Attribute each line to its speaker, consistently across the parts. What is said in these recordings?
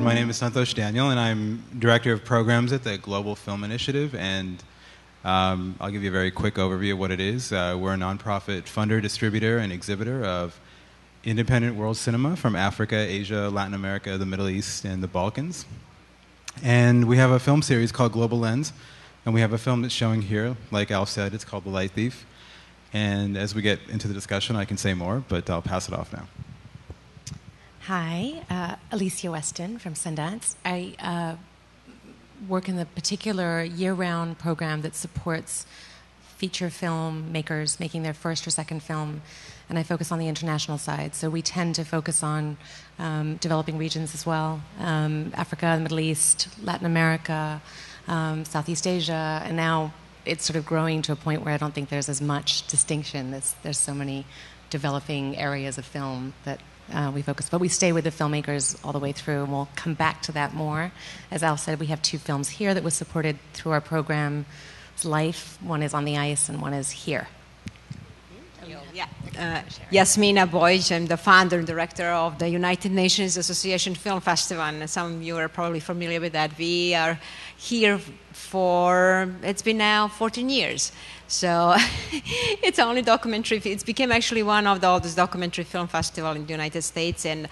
Speaker 1: said, my name is Santhosh Daniel, and I'm Director of Programs at the Global Film Initiative, and I'll give you a very quick overview of what it is. We're a nonprofit funder, distributor, and exhibitor of independent world cinema from Africa, Asia, Latin America, the Middle East, and the Balkans. And we have a film series called Global Lens, and we have a film that's showing here. Like Al said, it's called The Light Thief. And as we get into the discussion, I can say more, but I'll pass it off now.
Speaker 2: Hi, Alesia Weston from Sundance. I work in the particular year-round program that supports feature film makers making their first or second film, and I focus on the international side. So we tend to focus on developing regions as well, Africa, the Middle East, Latin America, Southeast Asia, and now it's sort of growing to a point where I don't think there's as much distinction. There's so many developing areas of film that we focus, but we stay with the filmmakers all the way through, and we'll come back to that more. As Al said, we have 2 films here that was supported through our program's Life. One is on the ice, and one is here.
Speaker 3: Yeah. Jasmina, Bojic. I'm the founder and director of the United Nations Association Film Festival, and some of you are probably familiar with that. We are here for, it's been now 14 years. So it's only documentary. It's became actually one of the oldest documentary film festivals in the United States, and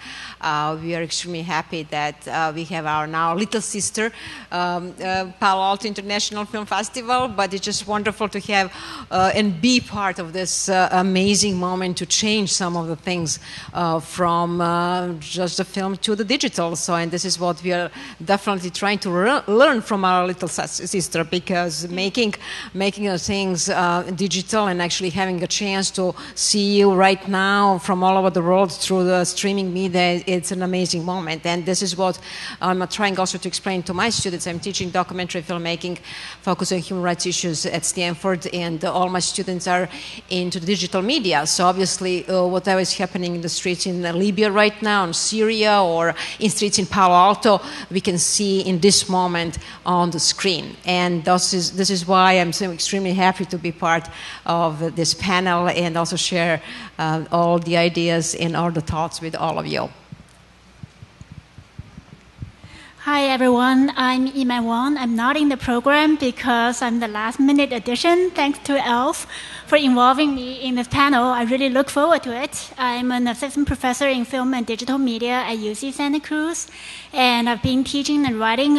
Speaker 3: we are extremely happy that we have our now little sister, Palo Alto International Film Festival. But it's just wonderful to have and be part of this amazing moment to change some of the things from just the film to the digital. So, and this is what we are definitely trying to learn from our little sister, because making things digital and actually having a chance to see you right now from all over the world through the streaming media, it's an amazing moment. And this is what I'm trying also to explain to my students. I'm teaching documentary filmmaking, focus on human rights issues at Stanford, and all my students are into digital media. So obviously whatever is happening in the streets in Libya right now, in Syria, or in streets in Palo Alto, we can see in this moment on the screen. And this is why I'm so extremely happy to be part of this panel and also share all the ideas and all the thoughts with all of you.
Speaker 4: Hi everyone, I'm Iman Wang. I'm not in the program because I'm the last minute addition. Thanks to Elf for involving me in this panel. I really look forward to it. I'm an assistant professor in film and digital media at UC Santa Cruz, and I've been teaching and writing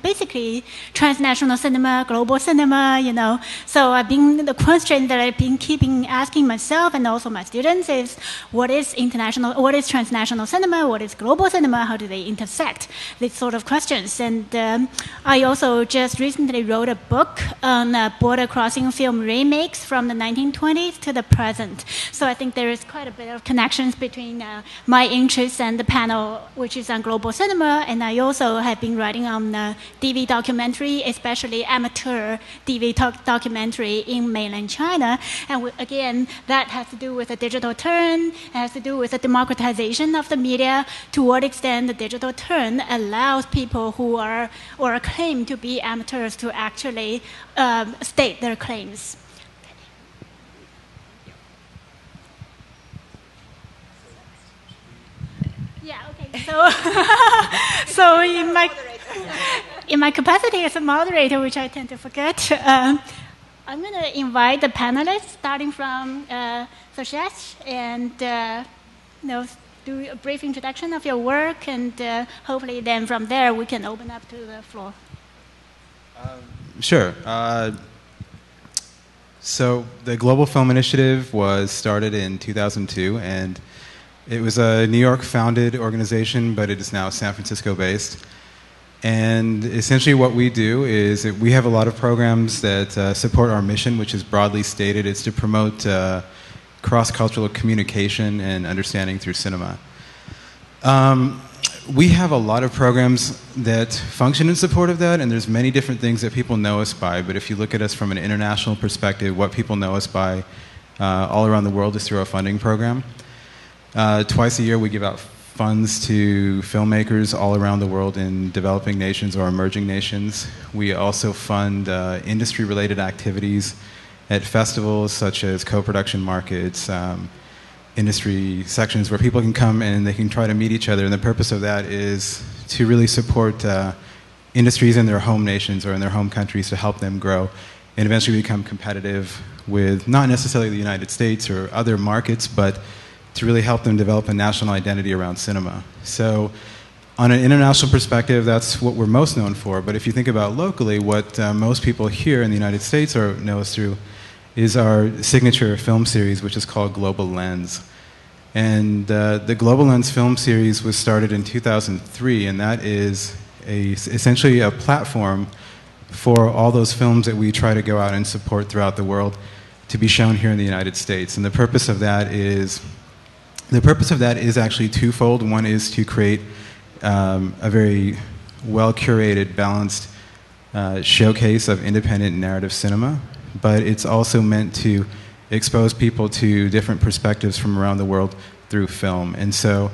Speaker 4: basically transnational cinema, global cinema, you know. So the question that I've been keeping asking myself and also my students is, what is transnational cinema, what is global cinema, how do they intersect? These sort of questions. And I also just recently wrote a book on border crossing film remakes from the 1920s to the present. So I think there is quite a bit of connections between my interests and the panel, which is on global cinema. And I also have been writing on DV documentary, especially amateur DV documentary in mainland China. And again, that has to do with a digital turn, it has to do with the democratization of the media, to what extent the digital turn allows people who are or claim to be amateurs to actually state their claims. Yeah, okay. So in my capacity as a moderator, which I tend to forget, I'm going to invite the panelists, starting from Santhosh, and do a brief introduction of your work, and hopefully then from there we can open up to the floor.
Speaker 1: Sure. So the Global Film Initiative was started in 2002, and it was a New York-founded organization, but it is now San Francisco-based. And essentially what we do is we have a lot of programs that support our mission, which is broadly stated. It's to promote cross-cultural communication and understanding through cinema. We have a lot of programs that function in support of that, and there's many different things that people know us by. But if you look at us from an international perspective, what people know us by all around the world is through our funding program. Twice a year we give out funds to filmmakers all around the world in developing nations or emerging nations. We also fund industry-related activities at festivals such as co-production markets, industry sections where people can come and they can try to meet each other. And the purpose of that is to really support industries in their home nations or in their home countries to help them grow and eventually become competitive with not necessarily the United States or other markets, but to really help them develop a national identity around cinema. So on an international perspective, that's what we're most known for. But if you think about locally, what most people here in the United States know us through is our signature film series, which is called Global Lens. And the Global Lens film series was started in 2003, and that is essentially a platform for all those films that we try to go out and support throughout the world to be shown here in the United States. And the purpose of that is actually twofold. One is to create a very well-curated, balanced showcase of independent narrative cinema, but it's also meant to expose people to different perspectives from around the world through film. And so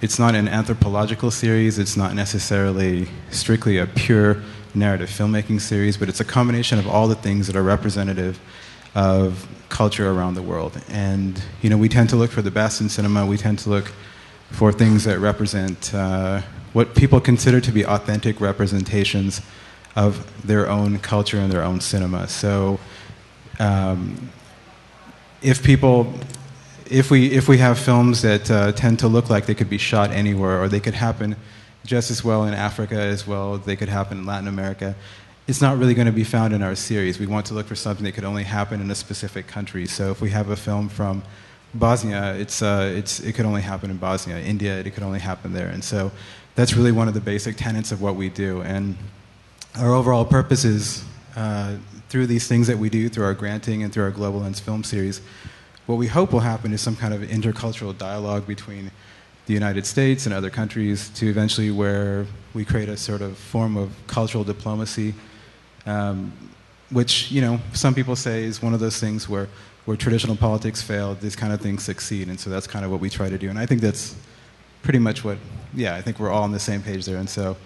Speaker 1: it's not an anthropological series, it's not necessarily strictly a pure narrative filmmaking series, but it's a combination of all the things that are representative of culture around the world. And we tend to look for the best in cinema. We tend to look for things that represent what people consider to be authentic representations of their own culture and their own cinema. So if we have films that tend to look like they could be shot anywhere, or they could happen just as well in Africa as well as they could happen in Latin America, it's not really going to be found in our series. We want to look for something that could only happen in a specific country. So if we have a film from Bosnia, it could only happen in Bosnia. India, it could only happen there. And so that's really one of the basic tenets of what we do. And our overall purpose is, through these things that we do, through our granting and through our Global Lens film series, what we hope will happen is some kind of intercultural dialogue between the United States and other countries to eventually where we create a sort of form of cultural diplomacy, which, some people say is one of those things where traditional politics fail, these kind of things succeed. And so that's kind of what we try to do. And I think that's pretty much I think we're all on the same page there. And so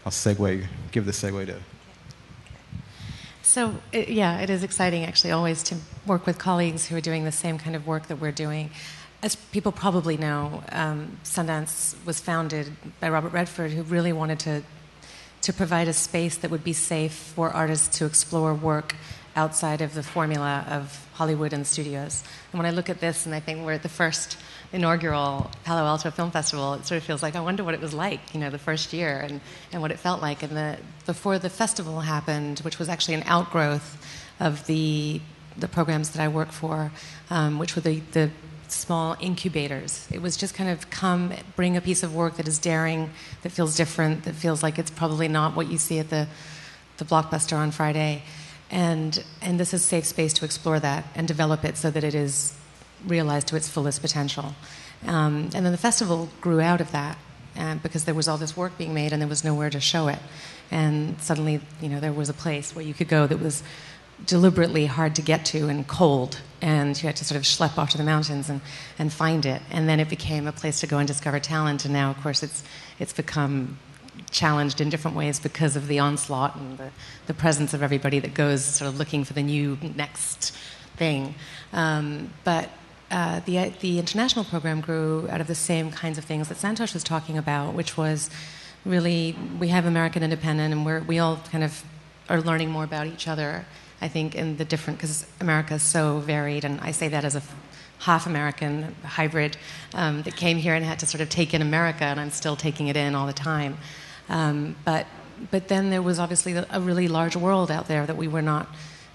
Speaker 1: I'll give the segue to...
Speaker 2: So, it is exciting, actually, always to work with colleagues who are doing the same kind of work that we're doing. As people probably know, Sundance was founded by Robert Redford, who really wanted to provide a space that would be safe for artists to explore work outside of the formula of Hollywood and studios. And when I look at this and I think we're at the first inaugural Palo Alto Film Festival, it sort of feels like, I wonder what it was like, the first year and what it felt like. And before the festival happened, which was actually an outgrowth of the programs that I work for, which were the small incubators. It was just kind of bring a piece of work that is daring, that feels different, that feels like it's probably not what you see at the Blockbuster on Friday. And this is a safe space to explore that and develop it so that it is realized to its fullest potential. And then the festival grew out of that because there was all this work being made and there was nowhere to show it. And suddenly, there was a place where you could go that was deliberately hard to get to and cold, and you had to sort of schlep off to the mountains and find it. And then it became a place to go and discover talent, and now, of course, it's become challenged in different ways because of the onslaught and the presence of everybody that goes sort of looking for the new next thing. But the international program grew out of the same kinds of things that Santhosh was talking about, which was really, we have American Independent, and we all kind of are learning more about each other, I think, in the different, because America is so varied, and I say that as a half American hybrid that came here and had to sort of take in America, and I'm still taking it in all the time. But then there was obviously a really large world out there that we were not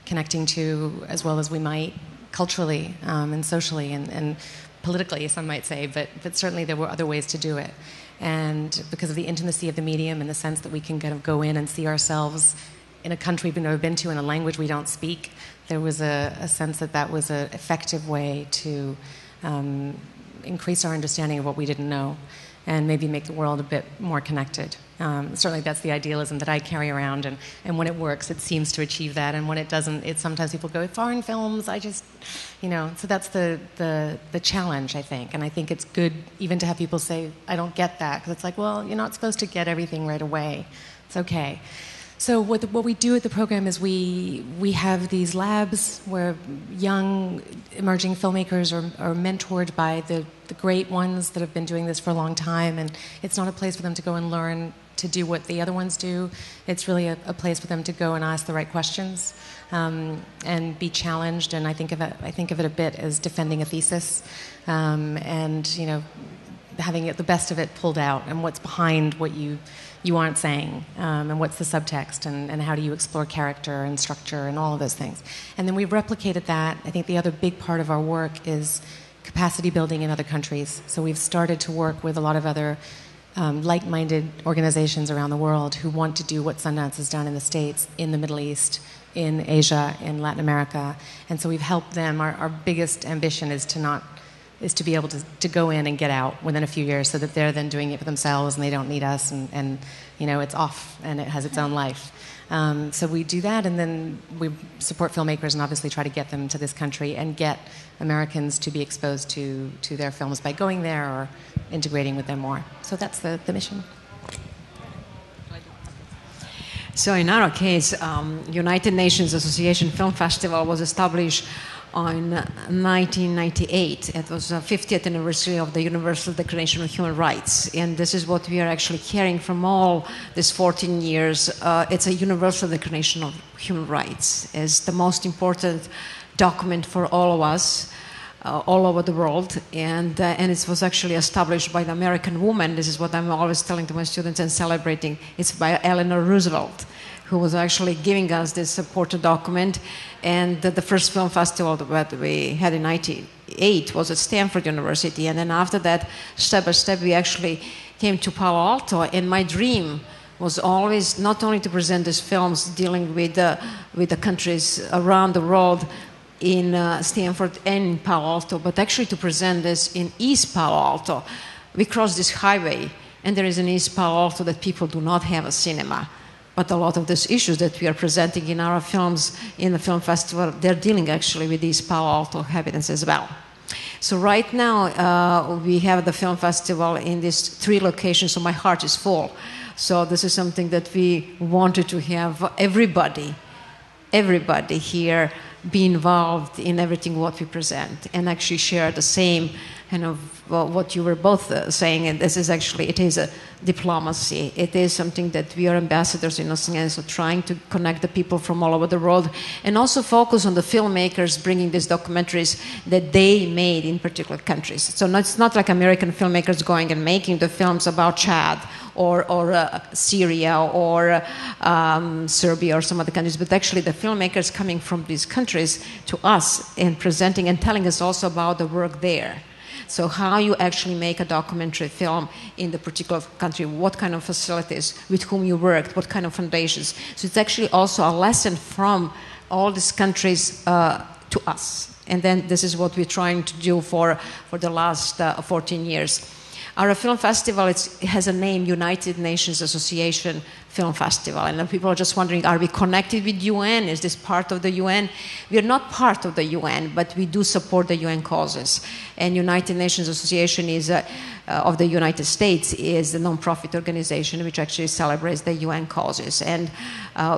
Speaker 2: connecting to as well as we might culturally and socially and politically, some might say, but certainly there were other ways to do it. And because of the intimacy of the medium and the sense that we can kind of go in and see ourselves in a country we've never been to, in a language we don't speak, there was a sense that was an effective way to increase our understanding of what we didn't know and maybe make the world a bit more connected. Certainly that's the idealism that I carry around, and when it works, it seems to achieve that, and when it doesn't, sometimes people go, foreign films, so that's the challenge, I think, and I think it's good even to have people say, I don't get that, because it's like, well, you're not supposed to get everything right away. It's okay. So what we do at the program is we have these labs where young emerging filmmakers are mentored by the great ones that have been doing this for a long time, and it's not a place for them to go and learn to do what the other ones do. It's really a place for them to go and ask the right questions and be challenged. And I think of it a bit as defending a thesis, and having the best of it pulled out, and what's behind what you aren't saying, and what's the subtext, and how do you explore character and structure and all of those things. And then we've replicated that. I think the other big part of our work is capacity building in other countries. So we've started to work with a lot of other like-minded organizations around the world who want to do what Sundance has done in the States, in the Middle East, in Asia, in Latin America. And so we've helped them. Our biggest ambition is to be able to go in and get out within a few years, so that they're then doing it for themselves and they don't need us, and it's off and it has its own life. So we do that, and then we support filmmakers and obviously try to get them to this country and get Americans to be exposed to their films by going there or integrating with them more. So that's the mission.
Speaker 3: So in our case, United Nations Association Film Festival was established in 1998. It was the 50th anniversary of the Universal Declaration of Human Rights. And this is what we are actually carrying from all these 14 years. It's a Universal Declaration of Human Rights. It's the most important document for all of us, all over the world. And it was actually established by the American woman. This is what I'm always telling to my students and celebrating. It's by Eleanor Roosevelt, who was actually giving us this important document. And the first film festival that we had in 1998 was at Stanford University. And then after that, step by step, we actually came to Palo Alto. And my dream was always not only to present these films dealing with the countries around the world in Stanford and in Palo Alto, but actually to present this in East Palo Alto. We crossed this highway, and there is an East Palo Alto that people do not have a cinema. But a lot of these issues that we are presenting in our films in the film festival, they're dealing actually with these Palo Alto inhabitants as well. So right now, we have the film festival in these 3 locations, so my heart is full. So this is something that we wanted to have everybody here be involved in everything what we present and actually share the same kind of what you were both saying. And this is actually, it is a diplomacy. It is something that we are ambassadors in a sense of trying to connect the people from all over the world and also focus on the filmmakers bringing these documentaries that they made in particular countries. So it's not like American filmmakers going and making the films about Chad or Syria or Serbia or some other countries, but actually the filmmakers coming from these countries to us and presenting and telling us also about the work there. So how you actually make a documentary film in the particular country, what kind of facilities, with whom you worked, what kind of foundations. So it's actually also a lesson from all these countries to us. And then this is what we're trying to do for the last 14 years. Our film festival has a name, United Nations Association Film Festival. And then people are just wondering, are we connected with UN? Is this part of the UN? We are not part of the UN, but we do support the UN causes. And United Nations Association is of the United States is a non-profit organization which actually celebrates the UN causes. And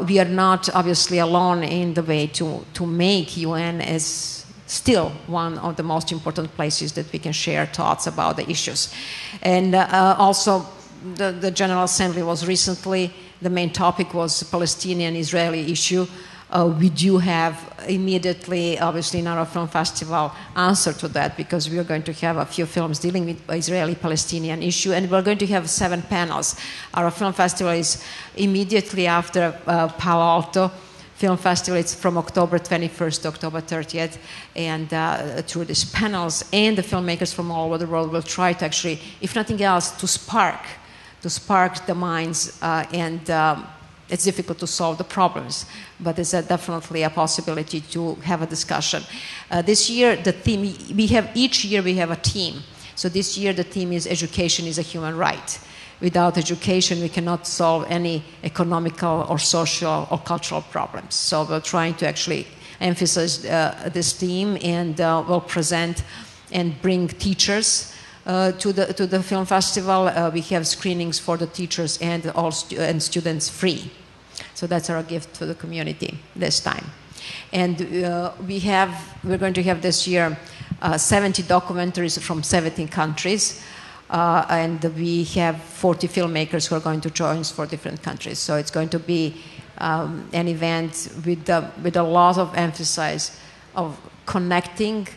Speaker 3: we are not obviously alone in the way to make UN as still one of the most important places that we can share thoughts about the issues. And also, the General Assembly was recently, the main topic was the Palestinian-Israeli issue. We do have immediately, obviously, in our film festival, answer to that, because we are going to have a few films dealing with Israeli-Palestinian issue, and we're going to have 7 panels. Our film festival is immediately after Palo Alto Film Festival. It's from October 21st to October 30th, and through these panels and the filmmakers from all over the world will try to actually, if nothing else, to spark the minds, and it's difficult to solve the problems, but it's definitely a possibility to have a discussion. This year, the theme, each year we have a theme. So this year the theme is education is a human right. Without education, we cannot solve any economical or social or cultural problems. So we're trying to actually emphasize this theme, and we'll present and bring teachers to the film festival. We have screenings for the teachers and and students free. So that's our gift to the community this time. And we're going to have this year 70 documentaries from 17 countries. and we have 40 filmmakers who are going to join us for different countries. So it's going to be an event with a lot of emphasis of connecting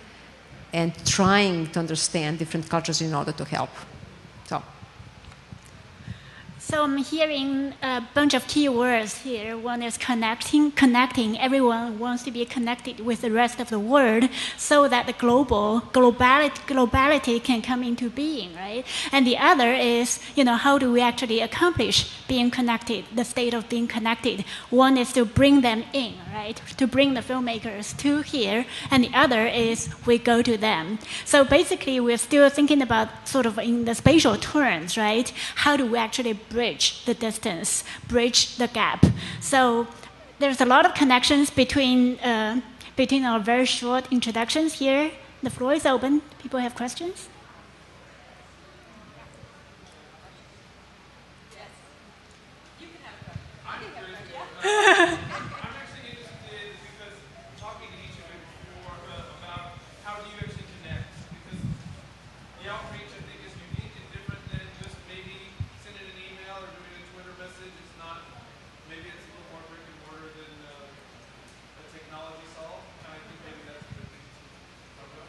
Speaker 3: and trying to understand different cultures in order to help.
Speaker 4: So I'm hearing a bunch of key words here. One is connecting. Everyone wants to be connected with the rest of the world so that the globality can come into being, right? And the other is, how do we actually accomplish being connected, the state of being connected? One is to bring them in, right? To bring the filmmakers to here, and the other is we go to them. So basically, we're still thinking about sort of in the spatial terms, right? How do we actually bridge the distance, bridge the gap? So there's a lot of connections between our very short introductions here. The floor is open. People have questions?
Speaker 5: Yes. You can have questions. I'm actually interested because talking to each of you before about how do you actually connect, because the outreach I think is unique and different than just maybe sending an email or doing a Twitter message. It's not, maybe it's a little more brick and mortar than a technology solve. And I think maybe that's a good thing to talk about.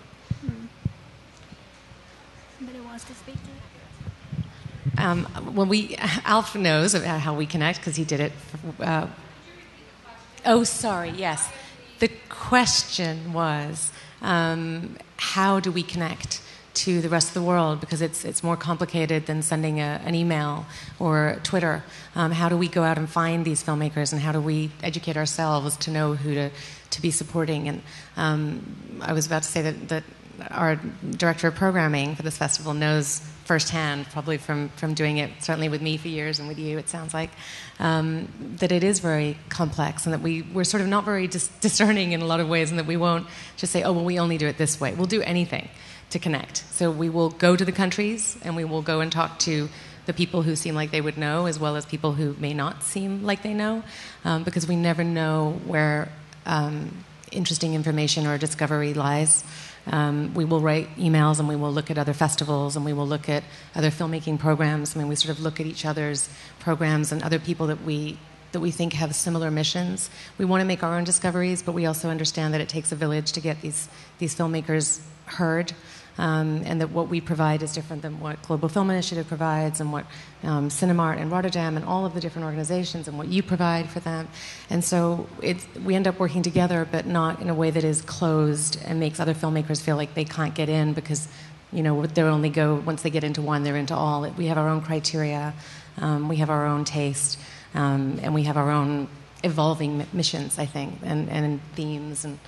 Speaker 4: Somebody wants to speak to it?
Speaker 2: Alf knows about how we connect because he did it. Sorry, yes. The question was, how do we connect to the rest of the world? Because it's more complicated than sending an email or Twitter. How do we go out and find these filmmakers, and how do we educate ourselves to know who to be supporting? And I was about to say that our director of programming for this festival knows firsthand, probably from doing it, certainly with me for years and with you, it sounds like, that it is very complex, and that we're sort of not very discerning in a lot of ways, and that we won't just say, we only do it this way. We'll do anything to connect. So we will go to the countries, and we will go and talk to the people who seem like they would know, as well as people who may not seem like they know, because we never know where interesting information or discovery lies. We will write emails, and we will look at other festivals, and we will look at other filmmaking programs. I mean, we sort of look at each other's programs and other people that we think have similar missions. We want to make our own discoveries, but we also understand that it takes a village to get these filmmakers heard, and that what we provide is different than what Global Film Initiative provides, and what Cinemart and Rotterdam and all of the different organizations, and what you provide for them. And so we end up working together, but not in a way that is closed and makes other filmmakers feel like they can't get in because, they'll only go, once they get into one, they're into all. We have our own criteria, we have our own taste, and we have our own evolving missions, I think, and themes. And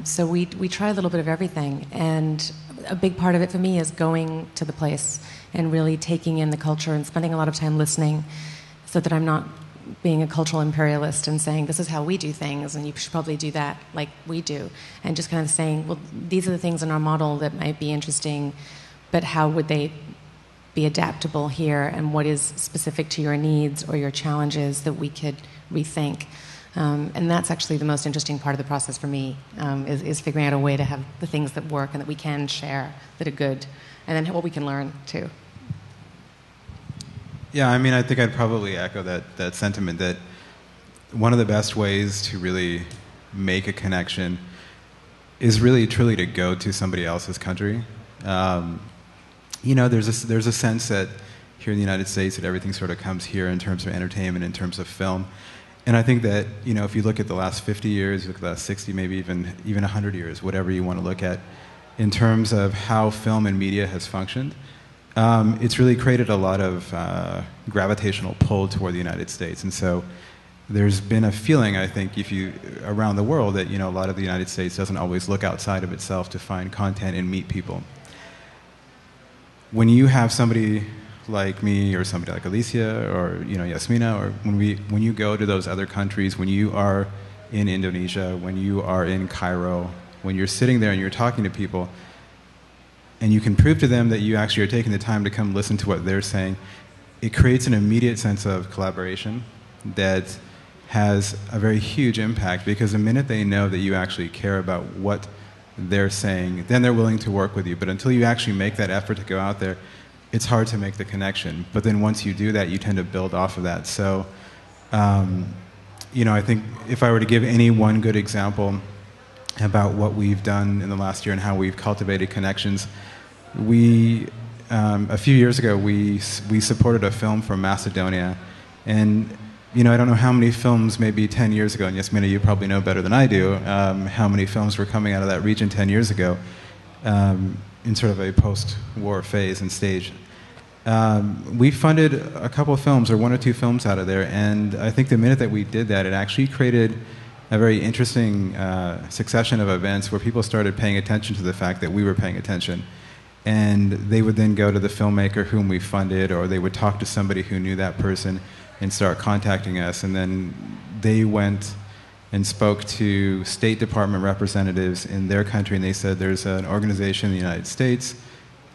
Speaker 2: so we try a little bit of everything. And a big part of it for me is going to the place and really taking in the culture and spending a lot of time listening, so that I'm not being a cultural imperialist and saying, this is how we do things, and you should probably do that like we do. And just kind of saying, well, these are the things in our model that might be interesting, but how would they be adaptable here, and what is specific to your needs or your challenges that we could rethink. And that's actually the most interesting part of the process for me, is figuring out a way to have the things that work and that we can share, that are good, and then what we can learn too.
Speaker 1: Yeah, I mean, I think I'd probably echo that sentiment, that one of the best ways to really make a connection is really truly to go to somebody else's country. There's a sense that here in the United States that everything sort of comes here in terms of entertainment, in terms of film. And I think that, if you look at the last 50 years, you look at the last 60, maybe even 100 years, whatever you want to look at, in terms of how film and media has functioned, it's really created a lot of gravitational pull toward the United States. And so there's been a feeling, I think, around the world that, a lot of the United States doesn't always look outside of itself to find content and meet people. When you have somebody like me or somebody like Alesia or Jasmina, or when you go to those other countries, when you are in Indonesia, when you are in Cairo, when you're sitting there and you're talking to people, and you can prove to them that you actually are taking the time to come listen to what they're saying, it creates an immediate sense of collaboration that has a very huge impact, because the minute they know that you actually care about what they're saying, then they're willing to work with you. But until you actually make that effort to go out there, it's hard to make the connection. But then once you do that, you tend to build off of that. So, I think if I were to give any one good example about what we've done in the last year and how we've cultivated connections, a few years ago, we supported a film from Macedonia. And, I don't know how many films, maybe 10 years ago, and Jasmina, you probably know better than I do, how many films were coming out of that region 10 years ago in sort of a post-war phase and stage. We funded a couple of films, or one or two films out of there, and I think the minute that we did that, it actually created a very interesting succession of events where people started paying attention to the fact that we were paying attention. And they would then go to the filmmaker whom we funded, or they would talk to somebody who knew that person and start contacting us. And then they went and spoke to State Department representatives in their country, and they said, there's an organization in the United States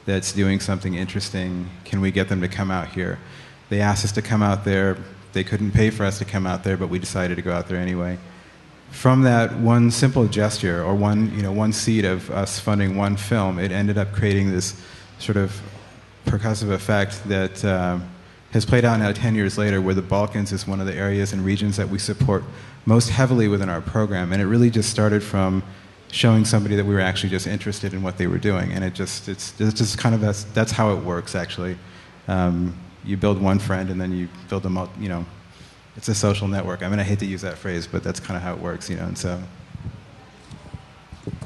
Speaker 1: that's doing something interesting. Can we get them to come out here? They asked us to come out there. They couldn't pay for us to come out there, but we decided to go out there anyway. From that one simple gesture, or one seed of us funding one film, it ended up creating this sort of percussive effect that has played out now 10 years later, where the Balkans is one of the areas and regions that we support most heavily within our program. And it really just started from showing somebody that we were actually just interested in what they were doing. And it's just kind of, that's how it works, actually. You build one friend, and then you build them up, it's a social network. I mean, I hate to use that phrase, but that's kind of how it works, and so.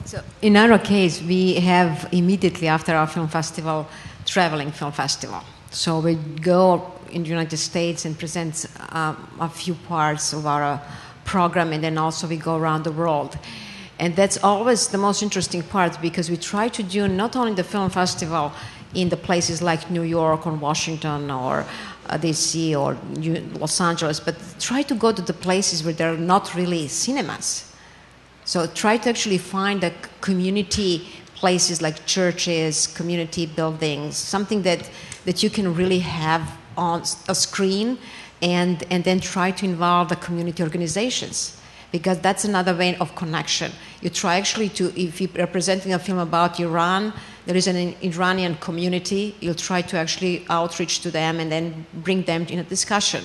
Speaker 3: So in our case, we have immediately after our film festival, traveling film festival. So we go in the United States and present a few parts of our program, and then also we go around the world. And that's always the most interesting part, because we try to do not only the film festival in the places like New York or Washington or DC or Los Angeles, but try to go to the places where there are not really cinemas. So try to actually find a community places like churches, community buildings, something that you can really have on a screen, and then try to involve the community organizations, because that's another way of connection. You try actually to, if you're presenting a film about Iran, there is an Iranian community, you'll try to actually outreach to them and then bring them in a discussion.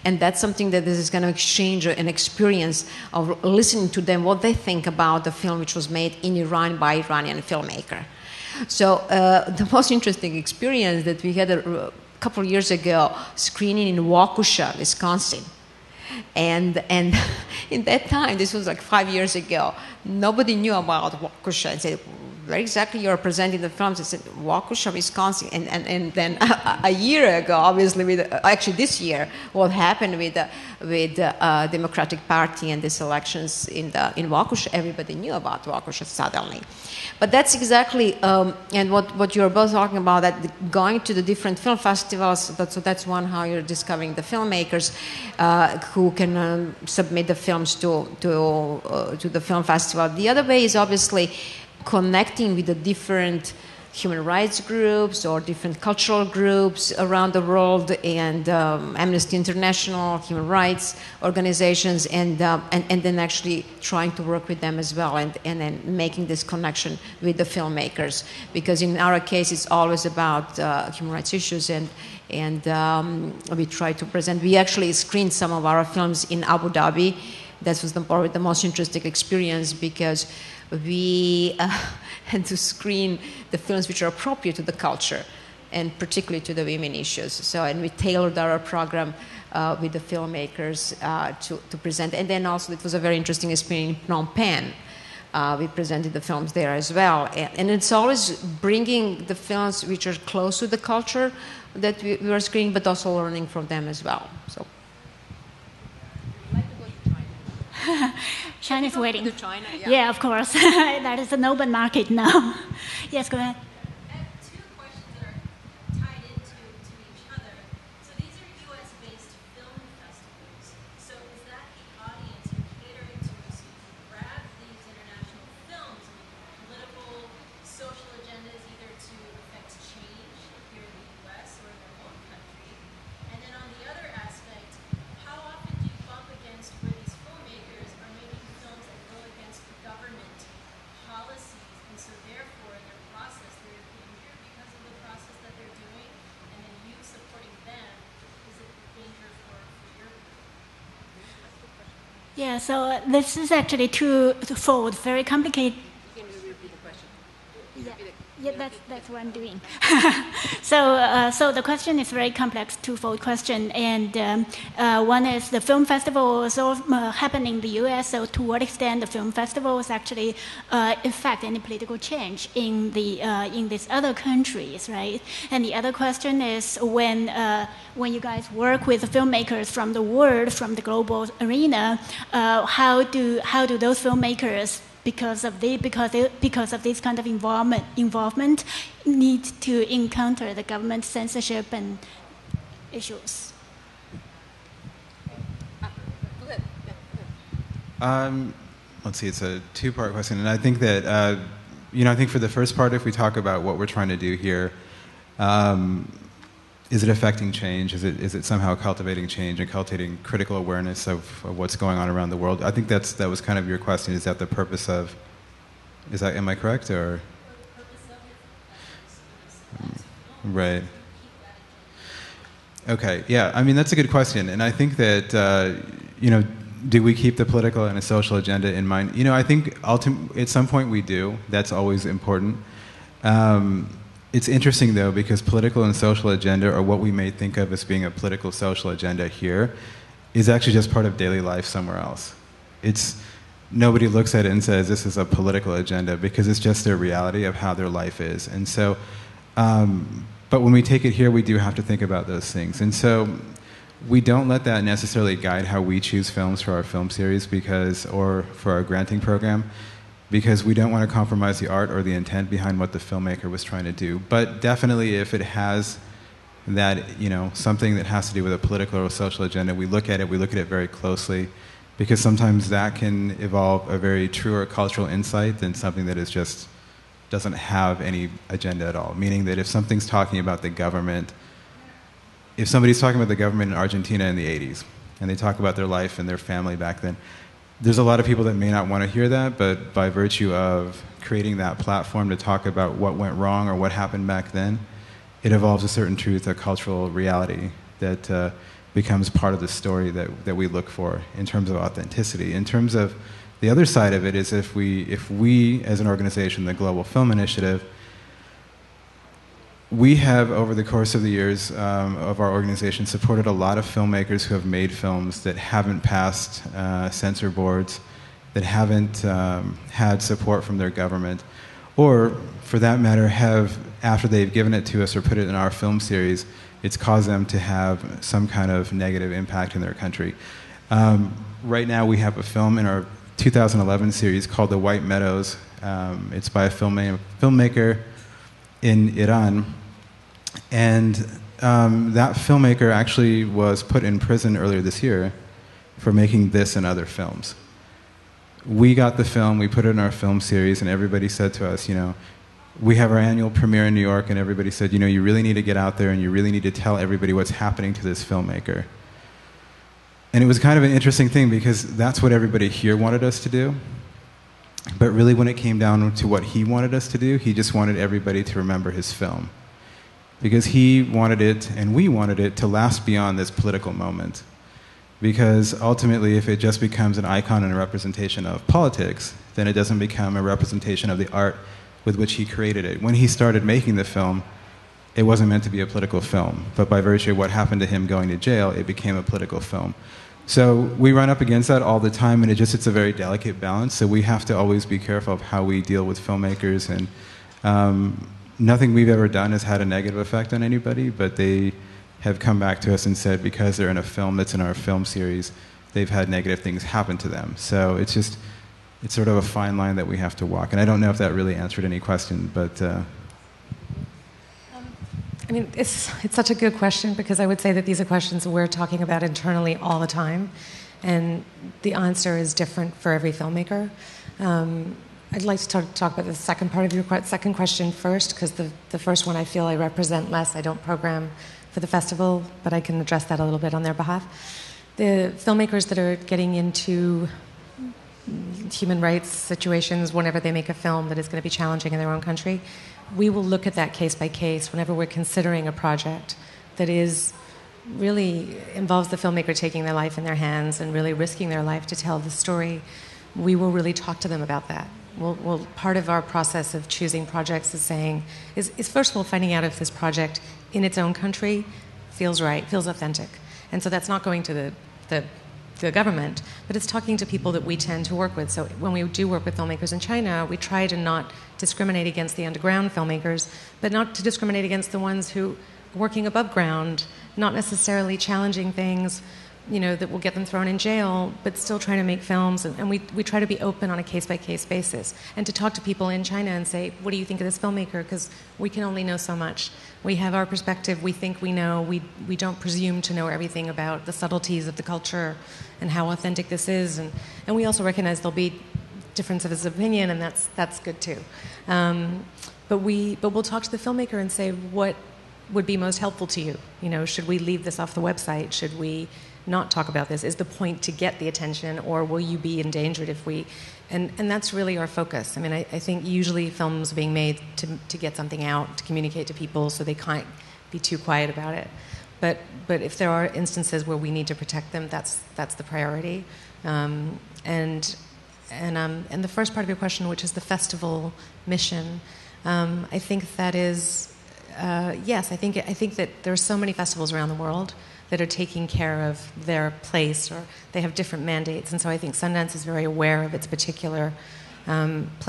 Speaker 3: And that's something that this is going to exchange an experience of listening to them, what they think about the film which was made in Iran by Iranian filmmaker. So the most interesting experience that we had a couple of years ago, screening in Waukesha, Wisconsin. And in that time, this was like 5 years ago, nobody knew about Waukesha, and said, where exactly you're presenting the films? I said, Waukesha, Wisconsin. And then a year ago, obviously, actually this year, what happened with the Democratic Party and these elections in Waukesha, everybody knew about Waukesha suddenly. But that's exactly, and what you're both talking about, that going to the different film festivals, so that's one how you're discovering the filmmakers who can submit the films to the film festival. The other way is obviously connecting with the different human rights groups or different cultural groups around the world, and Amnesty International, human rights organizations, and then actually trying to work with them as well, and then making this connection with the filmmakers. Because in our case, it's always about human rights issues, and we try to present. We actually screened some of our films in Abu Dhabi. That was probably the most interesting experience, because we had to screen the films which are appropriate to the culture, and particularly to the women issues. So, and we tailored our program with the filmmakers to present. And then also it was a very interesting experience in Phnom Penh. We presented the films there as well. And it's always bringing the films which are close to the culture that we were screening, but also learning from them as well. So.
Speaker 4: China is waiting.
Speaker 3: To China, yeah.
Speaker 4: Yeah, of course. That is an open market now. Yes, go ahead.
Speaker 6: I have two questions that are tied into each other. So these are U.S.-based film festivals. So is that the audience you're catering to? So you grab these international films with political, social agendas, either to affect change here in the U.S. or in their own country. And then on the other aspect, how often do you bump against where these filmmakers are making films that go against the government policies, and so therefore in their process
Speaker 4: Yeah, so this is actually twofold, very complicated. Yeah, that's what I'm doing. So the question is very complex, twofold question, and one is the film festivals all happen in the U.S. So to what extent the film festivals actually affect any political change in these other countries, right? And the other question is when you guys work with filmmakers from the world, from the global arena, how do those filmmakers because of this kind of involvement, need to encounter the government censorship and issues?
Speaker 1: Let's see, it's a two-part question, and I think that I think for the first part, if we talk about what we're trying to do here, is it affecting change? Is it somehow cultivating change and cultivating critical awareness of what's going on around the world? I think that was kind of your question. Is that the purpose of? Am I correct or? Right. Okay. Yeah. I mean, that's a good question, and I think that do we keep the political and the social agenda in mind? I think at some point we do. That's always important. It's interesting, though, because political and social agenda, or what we may think of as being a political social agenda here, is actually just part of daily life somewhere else. Nobody looks at it and says this is a political agenda, because it's just their reality of how their life is. And so, but when we take it here, we do have to think about those things. And so we don't let that necessarily guide how we choose films for our film series or for our granting program, because we don't want to compromise the art or the intent behind what the filmmaker was trying to do. But definitely if it has that, something that has to do with a political or social agenda, we look at it very closely, because sometimes that can evolve a very truer cultural insight than something that doesn't have any agenda at all. Meaning that if something's talking about the government, if somebody's talking about the government in Argentina in the 80s, and they talk about their life and their family back then, there's a lot of people that may not want to hear that, but by virtue of creating that platform to talk about what went wrong or what happened back then, it evolves a certain truth, a cultural reality that becomes part of the story that we look for in terms of authenticity. In terms of the other side of it is if we as an organization, the Global Film Initiative, we have, over the course of the years of our organization, supported a lot of filmmakers who have made films that haven't passed censor boards, that haven't had support from their government, or, for that matter, have, after they've given it to us or put it in our film series, it's caused them to have some kind of negative impact in their country. Right now we have a film in our 2011 series called The White Meadows. It's by a filmmaker in Iran, and that filmmaker actually was put in prison earlier this year for making this and other films. We got the film, we put it in our film series, and everybody said to us, we have our annual premiere in New York, and everybody said, you really need to get out there and you really need to tell everybody what's happening to this filmmaker. And it was kind of an interesting thing, because that's what everybody here wanted us to do. But really, when it came down to what he wanted us to do, he just wanted everybody to remember his film. Because he wanted it, and we wanted it, to last beyond this political moment. Because ultimately, if it just becomes an icon and a representation of politics, then it doesn't become a representation of the art with which he created it. When he started making the film, it wasn't meant to be a political film. But by virtue of what happened to him going to jail, it became a political film. So we run up against that all the time, and it's a very delicate balance. So we have to always be careful of how we deal with filmmakers. And nothing we've ever done has had a negative effect on anybody, but they have come back to us and said because they're in a film that's in our film series, they've had negative things happen to them. So it's sort of a fine line that we have to walk. And I don't know if that really answered any question, but...
Speaker 2: it's such a good question, because I would say that these are questions we're talking about internally all the time, and the answer is different for every filmmaker. I'd like to talk about the second part of your second question first, because the first one I feel I represent less. I don't program for the festival, but I can address that a little bit on their behalf. The filmmakers that are getting into human rights situations whenever they make a film that is going to be challenging in their own country, we will look at that case by case whenever we're considering a project that is really involves the filmmaker taking their life in their hands and really risking their life to tell the story, we will really talk to them about that. Part of our process of choosing projects is first of all finding out if this project in its own country feels right, feels authentic. And so that's not going to the government, but it's talking to people that we tend to work with. So when we do work with filmmakers in China, we try to not discriminate against the underground filmmakers, but not to discriminate against the ones who are working above ground, not necessarily challenging things, that will get them thrown in jail, but still trying to make films. And we try to be open on a case-by-case basis and to talk to people in China and say, what do you think of this filmmaker? Because we can only know so much. We have our perspective. We think we know. We don't presume to know everything about the subtleties of the culture and how authentic this is. And we also recognize there'll be differences of opinion, and that's good too. But we'll talk to the filmmaker and say, what would be most helpful to you? Should we leave this off the website? Should we not talk about this? Is the point to get the attention, or will you be endangered if we... And that's really our focus. I mean, I think usually films are being made to get something out, to communicate to people so they can't be too quiet about it. But if there are instances where we need to protect them, that's the priority. And the first part of your question, which is the festival mission, I think that is... yes, I think that there are so many festivals around the world that are taking care of their place, or they have different mandates. And so I think Sundance is very aware of its particular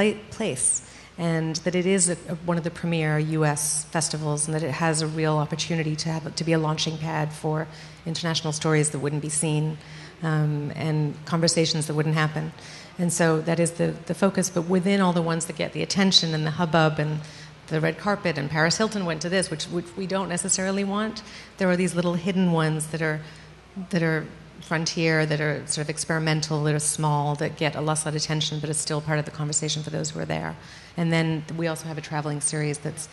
Speaker 2: place, and that it is one of the premier U.S. festivals, and that it has a real opportunity to be a launching pad for international stories that wouldn't be seen, and conversations that wouldn't happen. And so that is the focus. But within all the ones that get the attention and the hubbub and the red carpet, and Paris Hilton went to this, which we don't necessarily want. There are these little hidden ones that are frontier, that are sort of experimental, that are small, that get a lot of attention, but it's still part of the conversation for those who are there. And then we also have a traveling series that's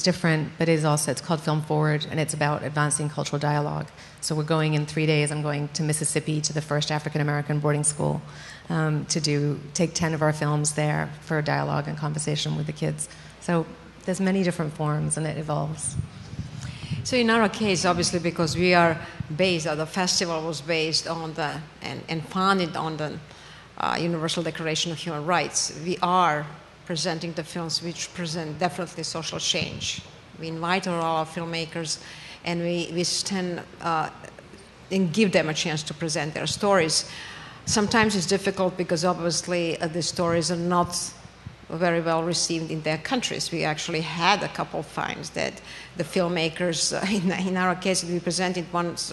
Speaker 2: different, but it's called Film Forward, and it's about advancing cultural dialogue. So we're going in 3 days. I'm going to Mississippi to the first African-American boarding school to take 10 of our films there for dialogue and conversation with the kids. So there's many different forms, and it evolves.
Speaker 3: So in our case, obviously, because we are based, the festival was based on and founded on the Universal Declaration of Human Rights, we are presenting the films which present definitely social change. We invite all our filmmakers, and we stand and give them a chance to present their stories. Sometimes it's difficult because obviously the stories are not very well received in their countries. We actually had a couple of times that the filmmakers, in our case, we presented once,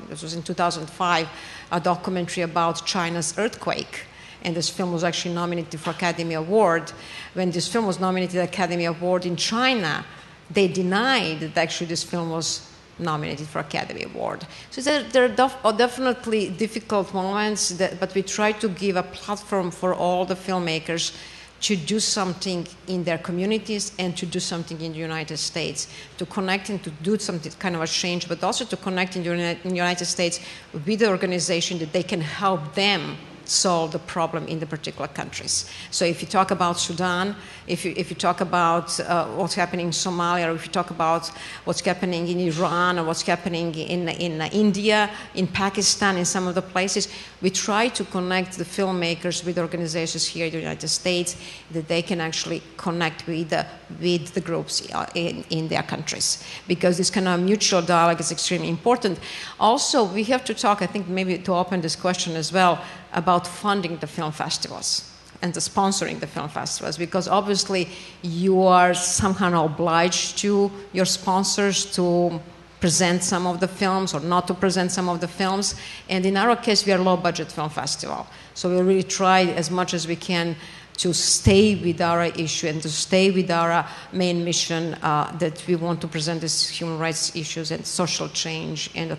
Speaker 3: this was in 2005, a documentary about China's earthquake. And this film was actually nominated for Academy Award. When this film was nominated for Academy Award in China, they denied that actually this film was nominated for Academy Award. So there are definitely difficult moments, but we try to give a platform for all the filmmakers to do something in their communities and to do something in the United States, to connect and to do something kind of a change, but also to connect in the United States with the organization that they can help them solve the problem in the particular countries. So if you talk about Sudan, if you talk about what's happening in Somalia, or if you talk about what's happening in Iran, or what's happening in India, in Pakistan, in some of the places, we try to connect the filmmakers with organizations here in the United States that they can actually connect with the groups in their countries. Because this kind of mutual dialogue is extremely important. Also, we have to talk, I think maybe to open this question as well, about funding the film festivals and the sponsoring the film festivals, because obviously you are somehow obliged to your sponsors to present some of the films or not to present some of the films. And in our case, we are a low-budget film festival. So we really try as much as we can to stay with our issue and to stay with our main mission that we want to present these human rights issues and social change and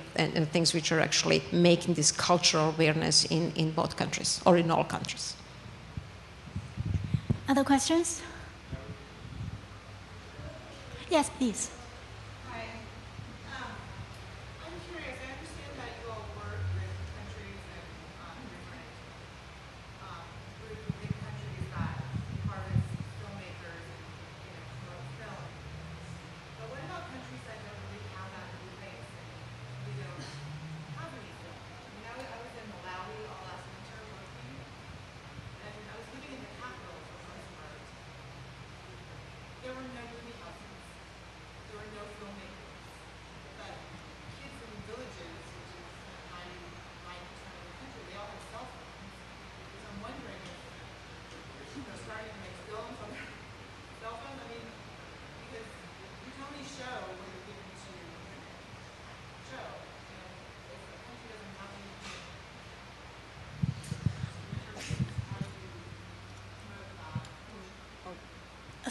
Speaker 3: things which are actually making this cultural awareness in both countries or in all countries.
Speaker 4: Other questions? Yes, please.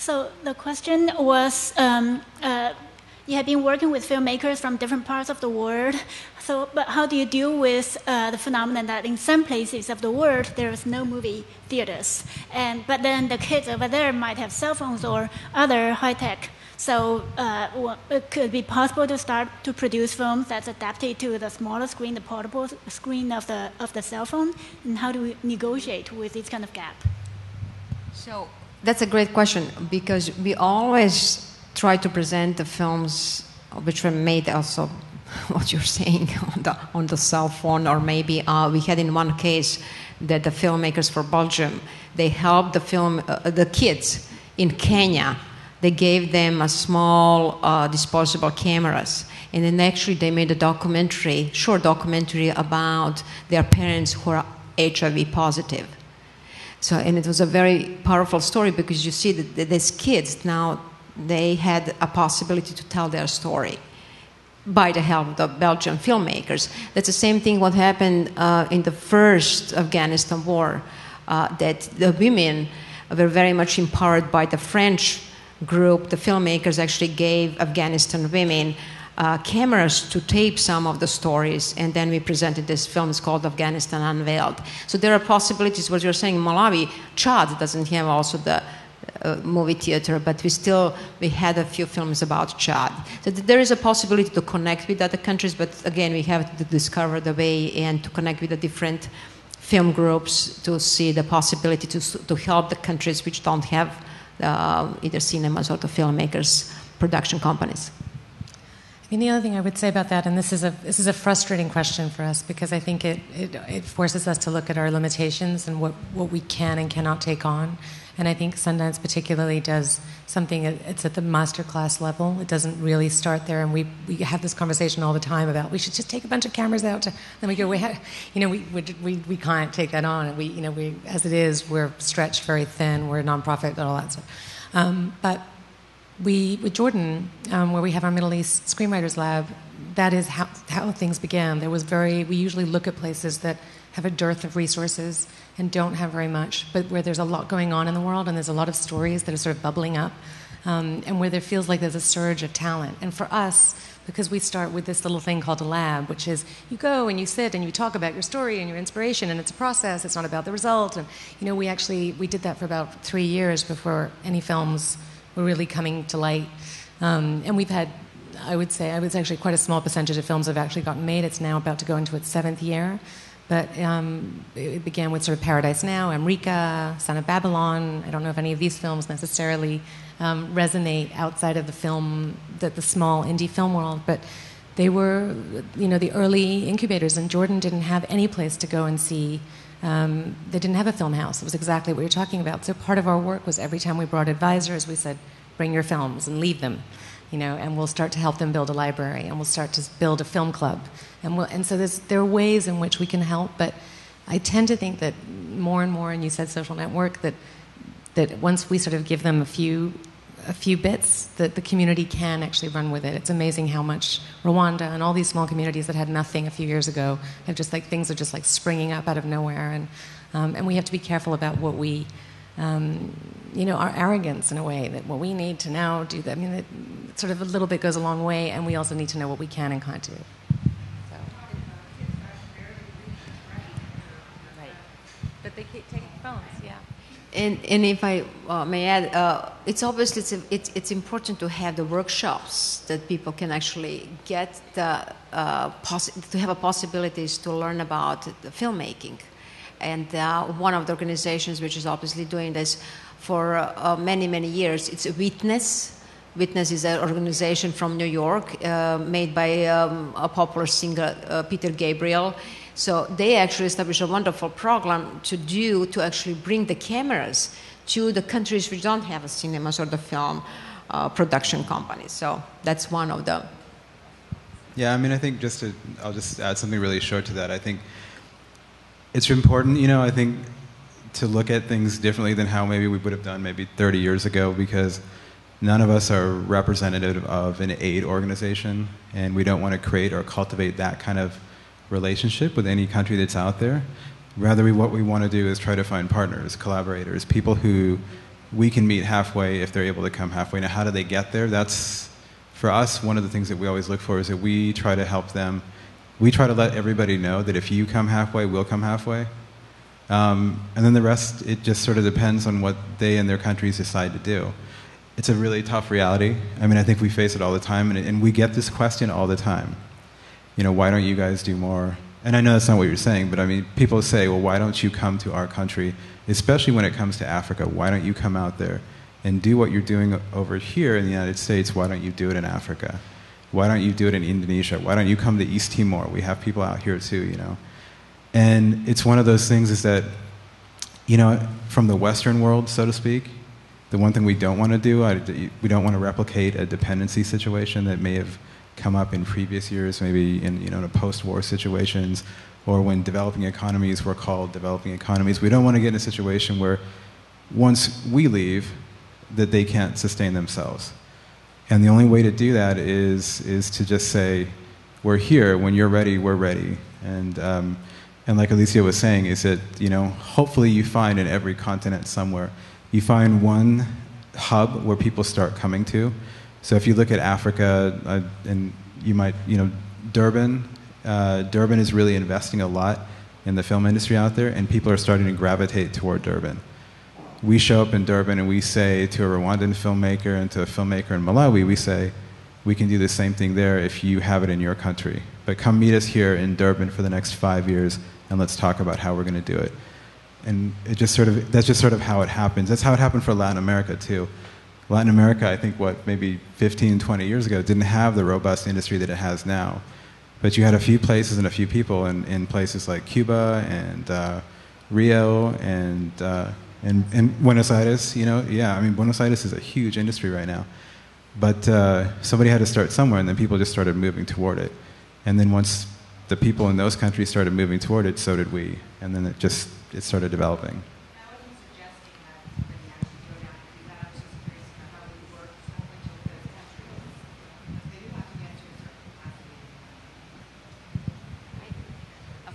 Speaker 4: So the question was, you have been working with filmmakers from different parts of the world. So, but how do you deal with the phenomenon that in some places of the world there is no movie theaters, but then the kids over there might have cell phones or other high tech. So it could be possible to start to produce films that's adapted to the smaller screen, the portable screen of the cell phone. And how do we negotiate with this kind of gap?
Speaker 3: So that's a great question, because we always try to present the films which were made also, what you're saying, on the cell phone, or maybe we had in one case that the filmmakers for Belgium, they helped the kids in Kenya. They gave them a small disposable cameras, and then actually they made a short documentary about their parents who are HIV positive. So, and it was a very powerful story, because you see that these kids now, they had a possibility to tell their story by the help of the Belgian filmmakers. That's the same thing what happened in the first Afghanistan war, that the women were very much empowered by the French group. The filmmakers actually gave Afghanistan women cameras to tape some of the stories, and then we presented this film. It's called Afghanistan Unveiled. So there are possibilities. What you're saying, Malawi, Chad doesn't have also the movie theater, but we had a few films about Chad. So there is a possibility to connect with other countries, but again, we have to discover the way and to connect with the different film groups to see the possibility to help the countries which don't have either cinemas or the filmmakers, production companies.
Speaker 2: I mean, the other thing I would say about that, and this is a frustrating question for us, because I think it forces us to look at our limitations and what we can and cannot take on. And I think Sundance particularly does something, it's at the masterclass level. It doesn't really start there, and we have this conversation all the time about we should just take a bunch of cameras out. Then we go, we can't take that on. And we as it is, we're stretched very thin. We're a nonprofit and all that stuff. But with Jordan, where we have our Middle East Screenwriters Lab, that is how things began. We usually look at places that have a dearth of resources and don't have very much, but where there's a lot going on in the world and there's a lot of stories that are sort of bubbling up, and where there feels like there's a surge of talent. And for us, because we start with this little thing called a lab, which is you go and you sit and you talk about your story and your inspiration, and it's a process, it's not about the result. And we did that for about 3 years before any films were really coming to light. And we've had, I would say actually quite a small percentage of films have actually gotten made. It's now about to go into its 7th year. But it began with sort of Paradise Now, Amrika, Son of Babylon. I don't know if any of these films necessarily resonate outside of the small indie film world, but they were, the early incubators, and Jordan didn't have any place to go and see. They didn't have a film house. It was exactly what you're talking about. So part of our work was every time we brought advisors, we said, bring your films and leave them. And we'll start to help them build a library, and we'll start to build a film club. And so there are ways in which we can help, but I tend to think that more and more, and you said social network, that once we sort of give them a few bits, that the community can actually run with it. It's amazing how much Rwanda and all these small communities that had nothing a few years ago have just things are just springing up out of nowhere, and we have to be careful about what we. Our arrogance in a way, that what we need to now do that. I mean, it sort of a little bit goes a long way, and we also need to know what we can and can't do. So. Right. But they keep taking phones, yeah.
Speaker 3: And if I may add, it's obviously it's important to have the workshops that people can actually get to have possibilities to learn about the filmmaking. And one of the organizations which is obviously doing this for many, many years, it's Witness. Witness is an organization from New York made by a popular singer, Peter Gabriel. So they actually established a wonderful program to actually bring the cameras to the countries which don't have a cinemas or the film production companies. So that's one of them.
Speaker 1: Yeah, I mean, I think I'll just add something really short to that. I think it's important, I think, to look at things differently than how maybe we would have done maybe 30 years ago, because none of us are representative of an aid organization, and we don't want to create or cultivate that kind of relationship with any country that's out there. Rather, what we want to do is try to find partners, collaborators, people who we can meet halfway if they're able to come halfway. Now, how do they get there? That's, for us, one of the things that we always look for is that we try to help them. We try to let everybody know that if you come halfway, we'll come halfway. And then the rest, it just sort of depends on what they and their countries decide to do. It's a really tough reality. I mean, I think we face it all the time, and we get this question all the time. You know, why don't you guys do more? And I know that's not what you're saying, but I mean, people say, well, why don't you come to our country, especially when it comes to Africa? Why don't you come out there and do what you're doing over here in the United States? Why don't you do it in Africa? Why don't you do it in Indonesia? Why don't you come to East Timor? We have people out here too, you know. And it's one of those things is that, you know, from the Western world, so to speak, the one thing we don't want to do, we don't want to replicate a dependency situation that may have come up in previous years, maybe in, you know, in post-war situations, or when developing economies were called developing economies. We don't want to get in a situation where once we leave, that they can't sustain themselves. And the only way to do that is to just say, we're here, when you're ready, we're ready. And like Alesia was saying, is that, you know, hopefully you find in every continent somewhere, you find one hub where people start coming to. So if you look at Africa, and you might, you know, Durban is really investing a lot in the film industry out there, and people are starting to gravitate toward Durban. We show up in Durban and we say to a Rwandan filmmaker and to a filmmaker in Malawi, we say, we can do the same thing there if you have it in your country. But come meet us here in Durban for the next 5 years, and let's talk about how we're going to do it. And it just sort of, that's just sort of how it happens. That's how it happened for Latin America too. Latin America, I think, maybe 15, 20 years ago, didn't have the robust industry that it has now. But you had a few places and a few people in places like Cuba and Rio and Buenos Aires, you know. Yeah, I mean, Buenos Aires is a huge industry right now. But somebody had to start somewhere, and then people just started moving toward it. And then once the people in those countries started moving toward it, so did we. And then it started developing.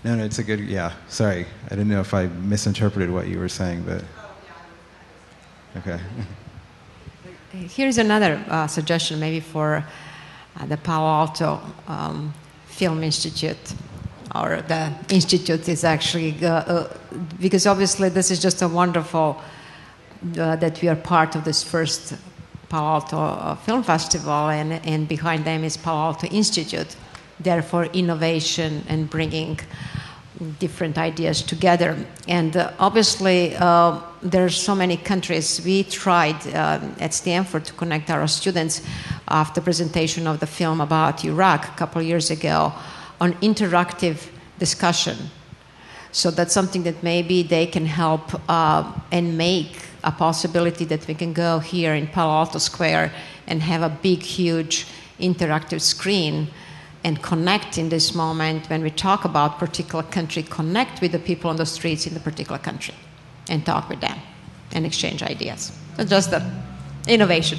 Speaker 1: No, it's a good, yeah, sorry. I didn't know if I misinterpreted what you were saying, but, okay.
Speaker 3: Here's another suggestion maybe for the Palo Alto Film Institute, or the institute is actually, because obviously this is just a wonderful, that we are part of this first Palo Alto Film Festival, and behind them is Palo Alto Institute, therefore innovation and bringing different ideas together. And obviously there are so many countries. We tried at Stanford to connect our students after presentation of the film about Iraq a couple of years ago on interactive discussion. So that's something that maybe they can help and make a possibility that we can go here in Palo Alto Square and have a big, huge interactive screen and connect in this moment when we talk about particular country, connect with the people on the streets in the particular country and talk with them and exchange ideas. So just the innovation.